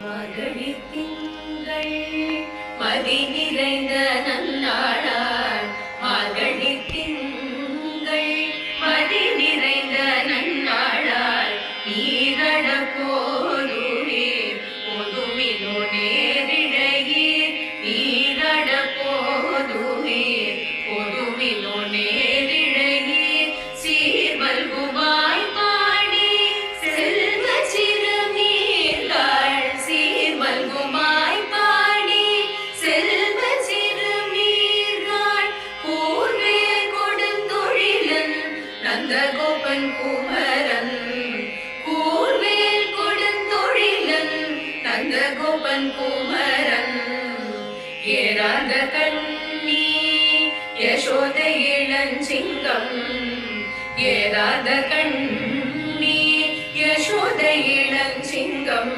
மார்கழி திங்கள் மதி நிறைந்த நன்னாளால் மார்கழி திங்கள் மதி நிறைந்த நன்னாளால் நீரட போதுவீர் பொதுமினோ நேரிழையீர் நீரட போதுவீர் பொதுமினோ நேரிழையீர் சீர்மல்குவாய் பாடி செல்வ சிறுமீர்கள் சீர்மல்குமாய் பாடி செல்வ சிறுமீர்கள் கூர்வே கொடுந்தொழிலன் நந்தகோபன் குமரன் கூர்வேல் கொடுந்தொழிலன் நந்தகோபன் குமரன் ஏறாத கண்ணி யசோதை இளஞ்சிங்கம் ஏறாத கண்ணி யசோதை இளஞ்சிங்கம்